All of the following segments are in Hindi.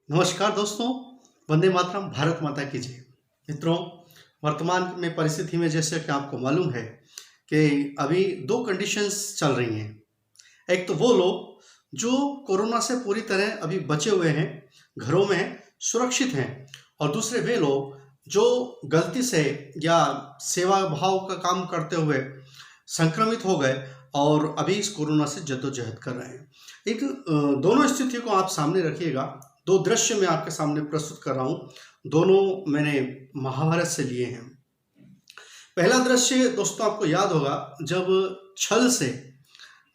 नमस्कार दोस्तों, वंदे मातरम, भारत माता की जय। मित्रों, वर्तमान में परिस्थिति में जैसे कि आपको मालूम है कि अभी 2 कंडीशंस चल रही हैं। एक तो वो लोग जो कोरोना से पूरी तरह अभी बचे हुए हैं, घरों में हैं, सुरक्षित हैं, और दूसरे वे लोग जो गलती से या सेवा भाव का काम करते हुए संक्रमित हो गए और अभी इस कोरोना से जद्दोजहद कर रहे हैं। दोनों स्थितियों को आप सामने रखिएगा। 2 दृश्य मैं आपके सामने प्रस्तुत कर रहा हूँ। दोनों मैंने महाभारत से लिए हैं। पहला दृश्य दोस्तों आपको याद होगा, जब छल से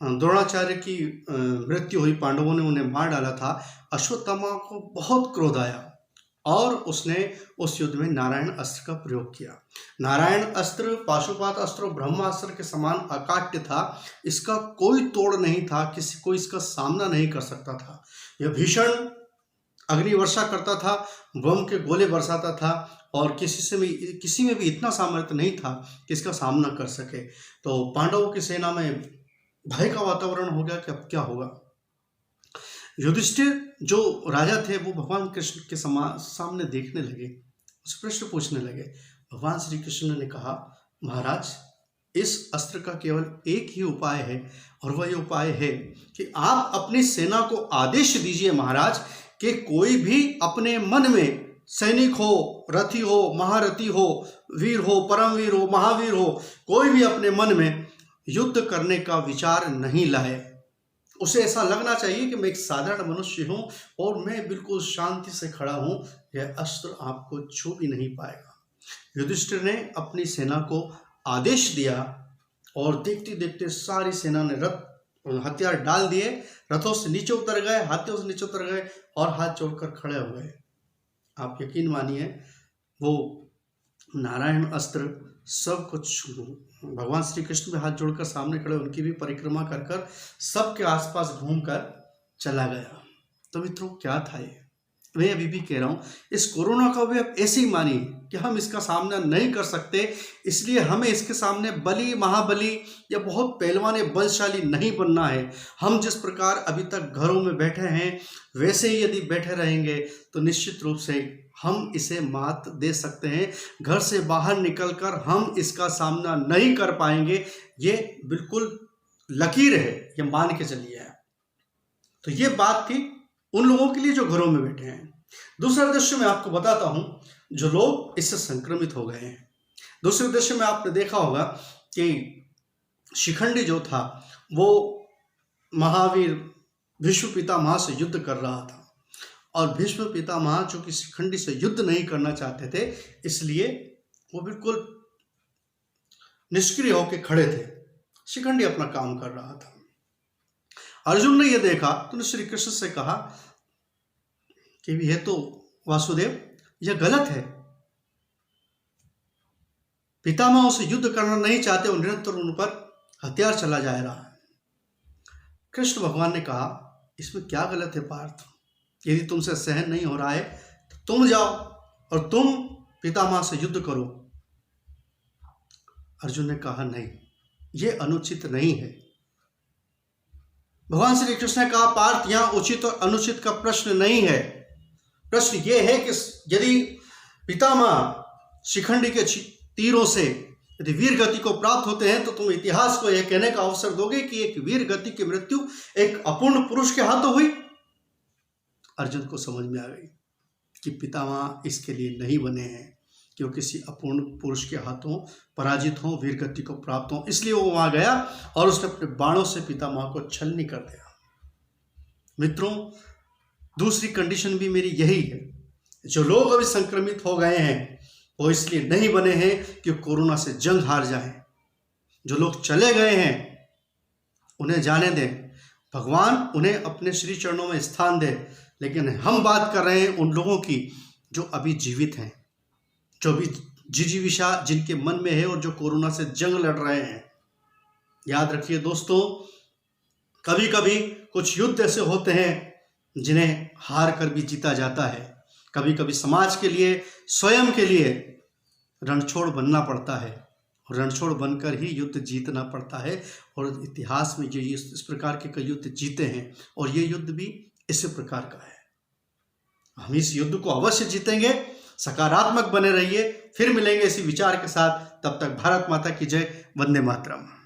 द्रोणाचार्य की मृत्यु हुई, पांडवों ने उन्हें मार डाला था। अश्वत्थामा को बहुत क्रोध आया और उसने उस युद्ध में नारायण अस्त्र का प्रयोग किया। नारायण अस्त्र पाशुपात अस्त्र और ब्रह्मास्त्र के समान अकाट्य था। इसका कोई तोड़ नहीं था, किसी को इसका सामना नहीं कर सकता था। यह भीषण अग्नि वर्षा करता था, बम के गोले बरसाता था, और किसी में भी इतना सामर्थ्य नहीं था कि इसका सामना कर सके। तो पांडवों की सेना में भय का वातावरण हो गया कि अब क्या होगा। युधिष्ठिर जो राजा थे वो भगवान कृष्ण के सामने देखने लगे, उससे प्रश्न पूछने लगे। भगवान श्री कृष्ण ने कहा, महाराज, इस अस्त्र का केवल एक ही उपाय है, और वह उपाय है कि आप अपनी सेना को आदेश दीजिए महाराज कि कोई भी अपने मन में, सैनिक हो, रथी हो, महारथी हो, वीर हो, परमवीर हो, महावीर हो, कोई भी अपने मन में युद्ध करने का विचार नहीं लाए। उसे ऐसा लगना चाहिए कि मैं एक साधारण मनुष्य हूं और मैं बिल्कुल शांति से खड़ा हूं, यह अस्त्र आपको छू भी नहीं पाएगा। युधिष्ठिर ने अपनी सेना को आदेश दिया और देखते देखते सारी सेना ने हथियार डाल दिए, रथों से नीचे उतर गए, हाथियों से नीचे उतर गए और हाथ जोड़कर खड़े हो गए। आप यकीन मानिए, वो नारायण अस्त्र सब कुछ भगवान श्री कृष्ण भी हाथ जोड़कर सामने खड़े, उनकी भी परिक्रमा कर कर सबके आसपास घूमकर चला गया। तो मित्रों, क्या था ये? मैं अभी भी कह रहा हूँ, इस कोरोना का भी आप ऐसे ही मानिए कि हम इसका सामना नहीं कर सकते, इसलिए हमें इसके सामने बली, महाबली या बहुत पहलवान या बलशाली नहीं बनना है। हम जिस प्रकार अभी तक घरों में बैठे हैं, वैसे ही यदि बैठे रहेंगे तो निश्चित रूप से हम इसे मात दे सकते हैं। घर से बाहर निकलकर हम इसका सामना नहीं कर पाएंगे, ये बिल्कुल लकीर है, ये मान के चलिए। तो ये बात थी उन लोगों के लिए जो घरों में बैठे हैं। दूसरा दृश्य मैं आपको बताता हूं, जो लोग इससे संक्रमित हो गए हैं। दूसरे दृश्य में आपने देखा होगा कि शिखंडी जो था वो महावीर भीष्म पितामह से युद्ध कर रहा था, और भीष्म पितामह जो कि शिखंडी से युद्ध नहीं करना चाहते थे, इसलिए वो बिल्कुल निष्क्रिय होकर खड़े थे। शिखंडी अपना काम कर रहा था। अर्जुन ने यह देखा तो श्री कृष्ण से कहा कि यह तो वासुदेव, यह गलत है। पितामह उसे युद्ध करना नहीं चाहते और निरंतर उन पर हथियार चला जा रहा है। कृष्ण भगवान ने कहा, इसमें क्या गलत है पार्थ? यदि तुमसे सहन नहीं हो रहा है तो तुम जाओ और तुम पितामह से युद्ध करो। अर्जुन ने कहा, नहीं, यह अनुचित नहीं है। भगवान श्री कृष्ण ने कहा, पार्थ, यहां उचित और अनुचित का प्रश्न नहीं है। प्रश्न यह है कि यदि पितामह शिखंडी के तीरों से यदि वीर गति को प्राप्त होते हैं तो तुम इतिहास को यह कहने का अवसर दोगे कि एक वीर गति की मृत्यु एक अपूर्ण पुरुष के हाथों हुई। अर्जुन को समझ में आ गई कि पितामह इसके लिए नहीं बने हैं कि वो किसी अपूर्ण पुरुष के हाथों पराजित हों, वीर गति को प्राप्त हों। इसलिए वो वहां गया और उसने अपने बाणों से पितामह को छलनी कर दिया। मित्रों, दूसरी कंडीशन भी मेरी यही है, जो लोग अभी संक्रमित हो गए हैं वो इसलिए नहीं बने हैं कि कोरोना से जंग हार जाएं। जो लोग चले गए हैं उन्हें जाने दें, भगवान उन्हें अपने श्री चरणों में स्थान दे। लेकिन हम बात कर रहे हैं उन लोगों की जो अभी जीवित हैं, जो भी जिजीविषा जिनके मन में है और जो कोरोना से जंग लड़ रहे हैं। याद रखिए दोस्तों, कभी कभी कुछ युद्ध ऐसे होते हैं जिन्हें हार कर भी जीता जाता है। कभी कभी समाज के लिए, स्वयं के लिए रणछोड़ बनना पड़ता है, और रणछोड़ बनकर ही युद्ध जीतना पड़ता है। और इतिहास में जो इस प्रकार के कई युद्ध जीते हैं, और ये युद्ध भी इसी प्रकार का है। हम इस युद्ध को अवश्य जीतेंगे। सकारात्मक बने रहिए। फिर मिलेंगे इसी विचार के साथ। तब तक भारत माता की जय। वंदे मातरम।